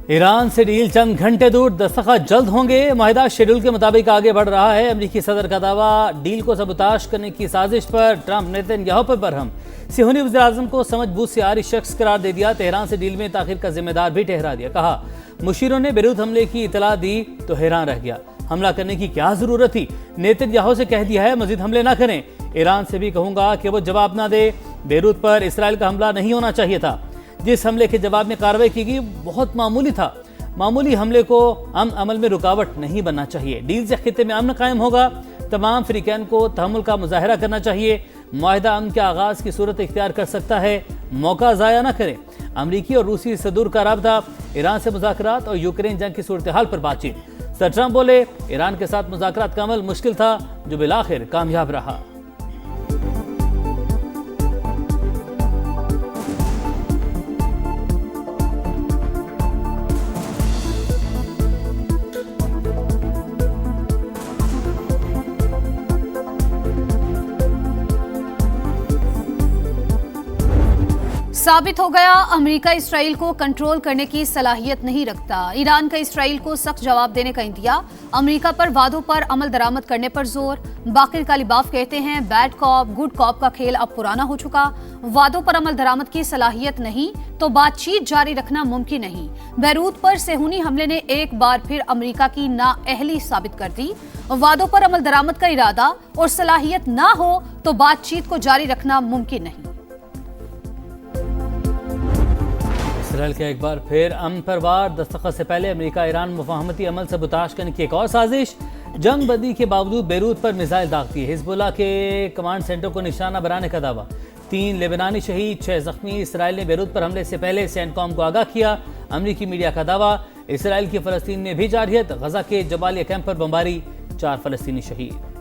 Iran से deal चंद घंटे दूर, दस्तखत जल्द होंगे। मुआहिदा शेड्यूल के मुताबिक आगे बढ़ रहा है। अमेरिकी सदर का दावा, डील को सबूताश करने की साजिश पर ट्रंप नेतन्याहू पर बरहम। सिहूनी वज़ीर-ए-आज़म को समझबूझ से आरी शख्स करार दे दिया। तेहरान से डील में ताखिर का जिम्मेदार भी ठहरा दिया। कहा, मुशीरों ने बेरूत हमले की इतला दी तो हैरान रह गया। हमला करने की क्या जरूरत थी? नेतन्याहू से कह दिया है मजीद हमले ना करें। ईरान से भी कहूंगा कि वो जवाब ना दे। बेरूत पर इसराइल का हमला नहीं होना चाहिए था। जिस हमले के जवाब में कार्रवाई की गई बहुत मामूली था। मामूली हमले को अमल में रुकावट नहीं बनना चाहिए। डील से खित्ते में अमन कायम होगा। तमाम फ्रीकैन को तहम्मुल का मुजाहरा करना चाहिए। मुआहिदा अमन के आगाज की सूरत इख्तियार कर सकता है। मौका ज़ाया न करें। अमरीकी और रूसी सदूर का राबता, ईरान से मुज़ाकरात और यूक्रेन जंग की सूरत हाल पर बातचीत। सर ट्रंप बोले, ईरान के साथ मुज़ाकरात का अमल मुश्किल था, जो बिलाखिर कामयाब रहा। साबित हो गया, अमेरिका इसराइल को कंट्रोल करने की सलाहियत नहीं रखता। ईरान का इसराइल को सख्त जवाब देने का इंदिया। अमेरिका पर वादों पर अमल दरामद करने पर जोर। बाकिर कालिबाफ कहते हैं, बैड कॉप गुड कॉप का खेल अब पुराना हो चुका। वादों पर अमल दरामद की सलाहियत नहीं तो बातचीत जारी रखना मुमकिन नहीं। बैरूत पर सेहूनी हमले ने एक बार फिर अमेरिका की नाअहली साबित कर दी। वादों पर अमल दरामद का इरादा और सलाहियत ना हो तो बातचीत को जारी रखना मुमकिन नहीं। इसराइल के एक बार फिर अमन पर वार। दस्तखत से पहले अमेरिका ईरान मुफाहमती अमल से सबूताश करने की एक और साजिश। जंग बंदी के बावजूद बेरूत पर मिसाइल दागती है। हिजबुल्लाह के कमांड सेंटर को निशाना बनाने का दावा। 3 लेबनानी शहीद, 6 जख्मी। इसराइल ने बेरूत पर हमले से पहले सेंटकॉम को आगाह किया। अमेरिकी मीडिया का दावा, इसराइल की फलस्तीन में भी जारहियत। गजा के जबालिया कैंप पर बमबारी, 4 फलस्तीनी शहीद।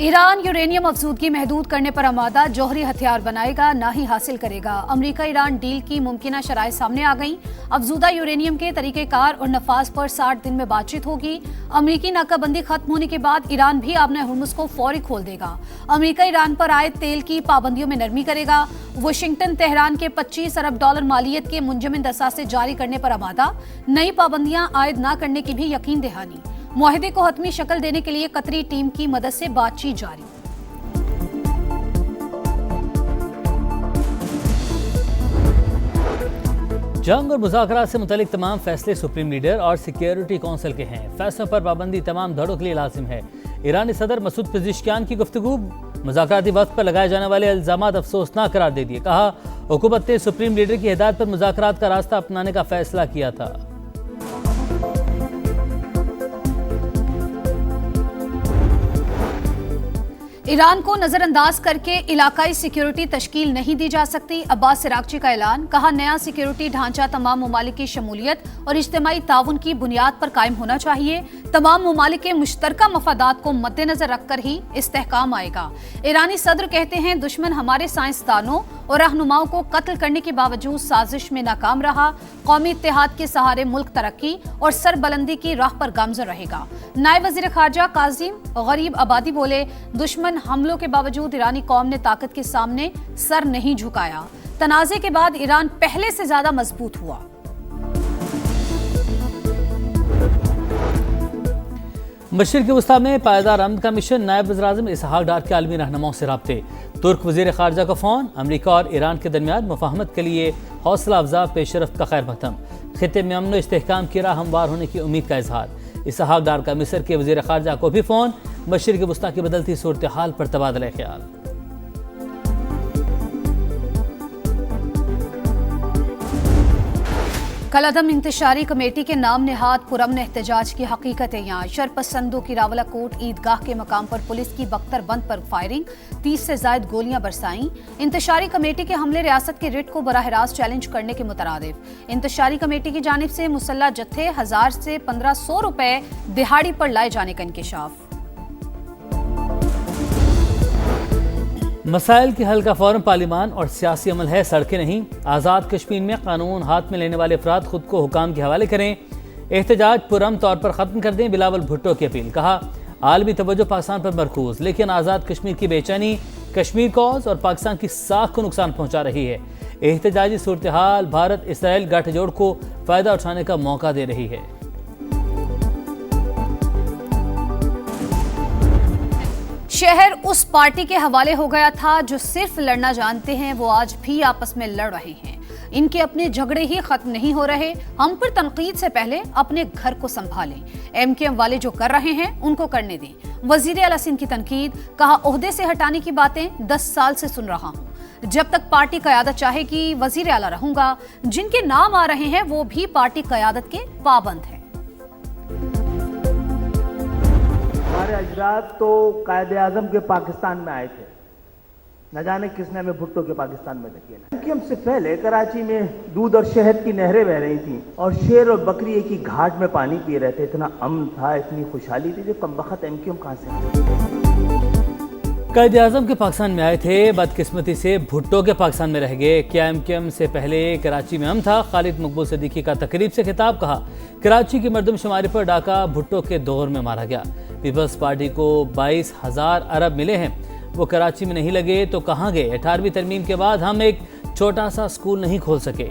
ईरान यूरेनियम अफजूदगी महदूद करने पर आमादा। जौहरी हथियार बनाएगा ना ही हासिल करेगा। अमेरिका ईरान डील की मुमकिना शराइ सामने आ गई। अफजूदा यूरेनियम के तरीक़ेकार और नफाज पर 60 दिन में बातचीत होगी। अमेरिकी नाकाबंदी खत्म होने के बाद ईरान भी आबना हुर्मुज़ को फौरी खोल देगा। अमेरिका ईरान पर आए तेल की पाबंदियों में नरमी करेगा। वाशिंगटन तेहरान के $25 अरब मालियत के मुंजमद असासे जारी करने पर आमादा। नई पाबंदियां आयद न करने की भी यकीन दहानी। मुआहिदे को हतमी शक्ल देने के लिए कतरी टीम की मदद से बातचीत जारी। जंग और मुज़ाकरात से मुतालिक तमाम फैसले सुप्रीम लीडर और सिक्योरिटी काउंसिल के हैं। फैसलों पर पाबंदी तमाम धड़ों के लिए लाजिम है। ईरानी सदर मसूद पेज़ेश्कियान की गुफ्तगू। मुज़ाकराती वक्त पर लगाए जाने वाले इल्ज़ामात अफसोसनाक करार दे दिए। कहा, हुकूमत ने सुप्रीम लीडर की हिदायत पर मुज़ाकरात का रास्ता अपनाने का फैसला किया था। ईरान को नजरअंदाज करके इलाकाई सिक्योरिटी तश्कील नहीं दी जा सकती। अब्बास सिरागची का ऐलान। कहा, नया सिक्योरिटी ढांचा तमाम ममालिक की शमूलियत और इज्तिमाई ताउन की बुनियाद पर कायम होना चाहिए। तमाम ममालिक के मुश्तरका मफादात को मद्देनजर रखकर ही इस्तेहकाम आएगा। ईरानी सदर कहते हैं, दुश्मन हमारे साइंसदानों और रहनुमाओं को कत्ल करने के बावजूद साजिश में नाकाम रहा। कौमी इत्तेहाद के सहारे मुल्क तरक्की और सरबलंदी की राह पर गामजन रहेगा। नायब वजीर खारजा काजिम गरीब आबादी बोले, दुश्मन हमलों के बावजूद ईरानी कौम ने ताकत के सामने सर नहीं झुकाया। तनाज़े के बाद ईरान पहले से ज्यादा मजबूत हुआ। मशरिक़ वस्ता में पायदार अमन का मिशन। नायब वज़ीर-ए-आज़म इसहाक डार के आलमी रहनुमाओं से राब्ते। तुर्क वज़ीर ख़ारजा का फ़ोन। अमरीका और ईरान के दरमियान मुफ़ाहमत के लिए हौसला अफजा पेशरफ्त का खैर मक़दम। खित्ते में अमन इस्तेहकाम की राह हमवार होने की उम्मीद का इजहार। इसहाक डार का मिस्र के वज़ीर ख़ारजा को भी फ़ोन। मशरिक़ वस्ता की बदलती सूरत हाल पर तबादला ख्याल। कलअदम इंतशारी कमेटी के नाम नेहाद पुरअमन एहतजाज की हकीकतें यहाँ। शरपसंदों की रावलाकोट ईदगाह के मकाम पर पुलिस की बख्तरबंद पर फायरिंग। 30 से ज्यादा गोलियां बरसाईं। इंतशारी कमेटी के हमले रियासत के रिट को बराह रास्त चैलेंज करने के मुतरादिफ। इंतशारी कमेटी की जानिब से मुसल्ला जत्थे 1000 से 1500 रुपए दिहाड़ी पर लाए जाने का इंकिशाफ। मसाइल के हल का फौरन पार्लिमान और सियासी अमल है, सड़कें नहीं। आज़ाद कश्मीर में कानून हाथ में लेने वाले अफराद खुद को हुकाम के हवाले करें। एहतजाज पुरअमन तौर पर ख़त्म कर दें, बिलावल भुट्टो की अपील। कहा, आलमी तवज्जो पाकिस्तान पर मरकूज, लेकिन आज़ाद कश्मीर की बेचैनी कश्मीर कॉज और पाकिस्तान की साख को नुकसान पहुंचा रही है। एहतजाजी सूरत हाल भारत इसराइल गठजोड़ को फायदा उठाने का मौका दे रही है। शहर उस पार्टी के हवाले हो गया था जो सिर्फ लड़ना जानते हैं, वो आज भी आपस में लड़ रहे हैं। इनके अपने झगड़े ही खत्म नहीं हो रहे। हम पर तनकीद से पहले अपने घर को संभालें। एमकेएम वाले जो कर रहे हैं उनको करने दें। वजीर आला सिंध की तनकीद, कहा ओहदे से हटाने की बातें 10 साल से सुन रहा हूं। जब तक पार्टी क़यादत चाहेगी वजीर आला रहूंगा। जिनके नाम आ रहे हैं वो भी पार्टी क़यादत के पाबंद हैं। हमारे अजदाद तो कायदे आजम के पाकिस्तान में आए थे, न जाने किसने हमें भुट्टो के पाकिस्तान में धकेला। कि हमसे पहले कराची में दूध और शहद की नहरें बह रही थी और शेर और बकरी एक ही घाट में पानी पी रहे थे। इतना अमन था, इतनी खुशहाली थी, जो कमबख्त एमक्यूएम कहां से। कायदे आजम के पाकिस्तान में आए थे, बदकिस्मती से भुट्टो के पाकिस्तान में रह गए। क्या एमकेएम से पहले कराची में हम था। खालिद मकबूल सिद्दीकी का तकरीब से खिताब, कहा कराची की मरदमशुमारी पर डाका भुट्टो के दौर में मारा गया। पीपल्स पार्टी को 22,000 अरब मिले हैं, वो कराची में नहीं लगे तो कहाँ गए। 18वीं तरमीम के बाद हम एक छोटा सा स्कूल नहीं खोल सके।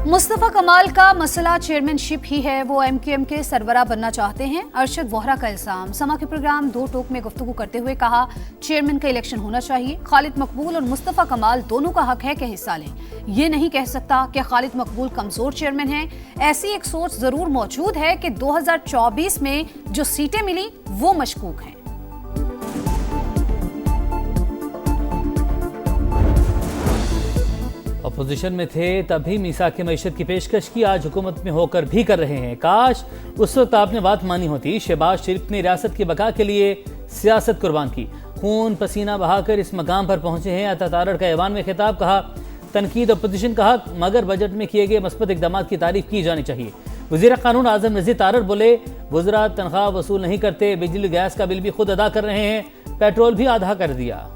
मुस्तफा कमाल का मसला चेयरमैनशिप ही है। वो एमकेएम के सरबराह बनना चाहते हैं। अरशद वोहरा का इल्जाम। समा के प्रोग्राम दो टोक में गुफ्तगू करते हुए कहा चेयरमैन का इलेक्शन होना चाहिए। खालिद मकबूल और मुस्तफा कमाल दोनों का हक है कि हिस्सा लें। ये नहीं कह सकता कि खालिद मकबूल कमजोर चेयरमैन है। ऐसी एक सोच जरूर मौजूद है कि 2024 में जो सीटें मिली वो मशकूक हैं। अपोजिशन में थे तभी मीसाक मईशत की पेशकश की, आज हुकूमत में होकर भी कर रहे हैं। काश उस वक्त आपने बात मानी होती। शहबाज शरीफ ने रियासत की बका के लिए सियासत कुर्बान की, खून पसीना बहाकर इस मकाम पर पहुंचे हैं। अता तारड़ का ऐवान में खिताब, कहा तनकीद अपोजिशन का हक, मगर बजट में किए गए मस्बत इकदाम की तारीफ की जानी चाहिए। वज़ीर कानून आज़म नज़ीर तारड़ बोले वज़रा तनख्वाह वसूल नहीं करते, बिजली गैस का बिल भी खुद अदा कर रहे हैं, पेट्रोल भी आधा कर दिया।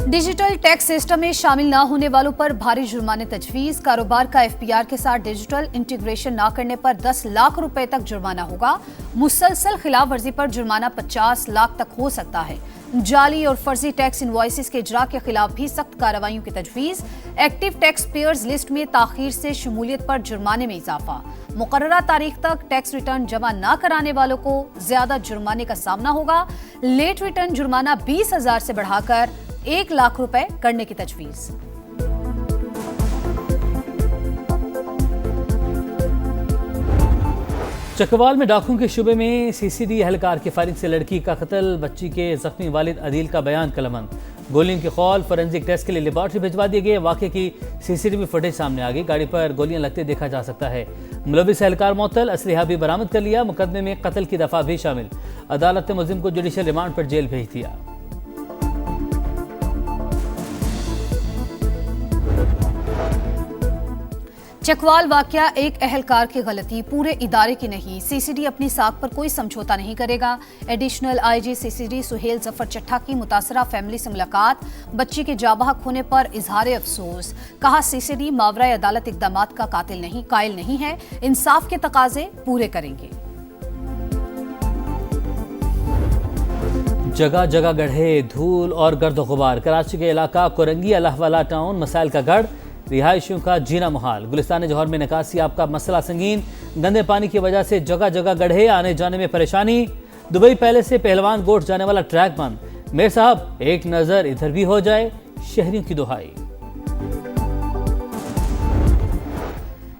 डिजिटल टैक्स सिस्टम में शामिल न होने वालों पर भारी जुर्माने तजवीज। कारोबार का एफपीआर के साथ डिजिटल इंटीग्रेशन न करने पर 10 लाख रुपए तक जुर्माना होगा। मुसलसल खिलाफ वर्जी पर जुर्माना 50 लाख तक हो सकता है। जाली और फर्जी टैक्स इनवॉइसेस के इजरा के खिलाफ भी सख्त कार्रवाइयों की तजवीज। एक्टिव टैक्स पेयर्स लिस्ट में ताखीर से शमूलियत पर जुर्माने में इजाफा। मुकर्ररा तारीख तक टैक्स रिटर्न जमा न कराने वालों को ज्यादा जुर्माने का सामना होगा। लेट रिटर्न जुर्माना 20,000 से बढ़ाकर 1 लाख रुपए करने की तजवीज। चकवाल में डाकुओं के शुबे में सीसीडी एहलकार की फायरिंग से लड़की का कत्ल, बच्ची के जख्मी वालिद अदील का बयान कलमंद। गोलियों के खौल फोरेंसिक टेस्ट के लिए लेबॉर्ट्री भिजवा दिए गए। वाक़े की सीसीटीवी फुटेज सामने आ गई, गाड़ी पर गोलियां लगते देखा जा सकता है। मुलविस एहलकार मुअत्तल, असलहा भी बरामद कर लिया। मुकदमे में कत्ल की दफा भी शामिल। अदालत ने मुलजिम को जुडिशल रिमांड पर जेल भेज दिया। चकवाल वाकया एक एहलकार की गलती, पूरे इदारे की नहीं। सीसीडी अपनी साख पर कोई समझौता नहीं करेगा। Additional IG CCD Suhail Zafar Chattha की मुतासरा फैमिली से मुलाकात, बच्ची के जाबहक होने पर इजहार अफसोस। कहा सीसीडी मावरा अदालत इकदामात का कायल नहीं है, इंसाफ के तकाजे पूरे करेंगे। जगह जगह गड्ढे, धूल और गर्द गुबार। कराची के इलाका कोरंगी अल्लाहवाला टाउन मसाइल का गढ़, रिहायशियों का जीना मुहाल। गुलिस्तान जौहर में निकासी आपका मसला संगीन, गंदे पानी की वजह से जगह जगह गड्ढे, आने जाने में परेशानी। दुबई पहले से पहलवान गोट जाने वाला ट्रैक बंद। मेयर साहब एक नजर इधर भी हो जाए, शहरियों की दुहाई।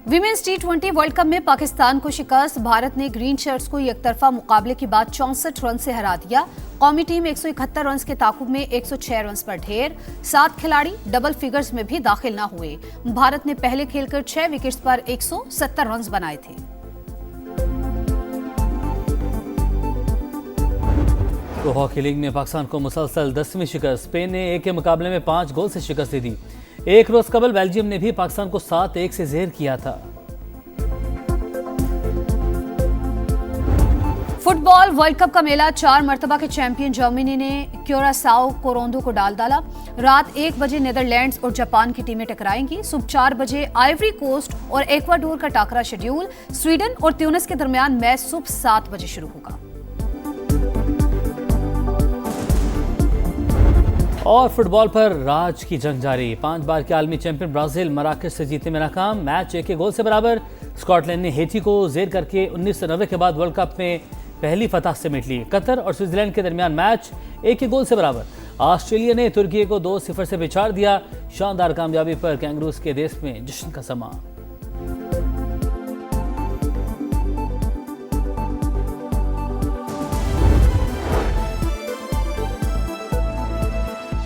विमेंस T20 वर्ल्ड कप में पाकिस्तान को शिकस्त। भारत ने ग्रीन शर्ट्स को एकतरफा मुकाबले के बाद 64 रन से हरा दिया। कौमी टीम 171 रन के ताकुब में 106 रन पर ढेर। 7 खिलाड़ी डबल फिगर्स में भी दाखिल न हुए। भारत ने पहले खेलकर 6 विकेट्स पर 170 रन बनाए थे। तो हॉकी लीग में पाकिस्तान को मुसलसल 10वीं शिकस्त। स्पेन ने एक के मुकाबले में 5 गोल से शिकस्त दे दी। एक रोज कबल बेल्जियम ने भी पाकिस्तान को 7-1 से ज़ेर किया था। फुटबॉल वर्ल्ड कप का मेला 4 मर्तबा के चैंपियन जर्मनी ने क्यूरासाओ को रोंदो को डाल डाला। रात 1 बजे नीदरलैंड्स और जापान की टीमें टकराएंगी। सुबह 4 बजे आइवरी कोस्ट और एक्वाडोर का टाकरा शेड्यूल। स्वीडन और ट्यूनिस के दरमियान मैच सुबह 7 बजे शुरू होगा। और फुटबॉल पर राज की जंग जारी। 5 बार के आलमी चैंपियन ब्राजील मराकश से जीतने में नाकाम। मैच 1 गोल से बराबर। स्कॉटलैंड ने हेटी को जेर करके 1990 के बाद वर्ल्ड कप में पहली फतह सिमट ली। कतर और स्विट्जरलैंड के दरमियान मैच 1 गोल से बराबर। ऑस्ट्रेलिया ने तुर्की को 2-0 से पिछाड़ दिया। शानदार कामयाबी पर कैंगरूज के देश में जश्न का समा।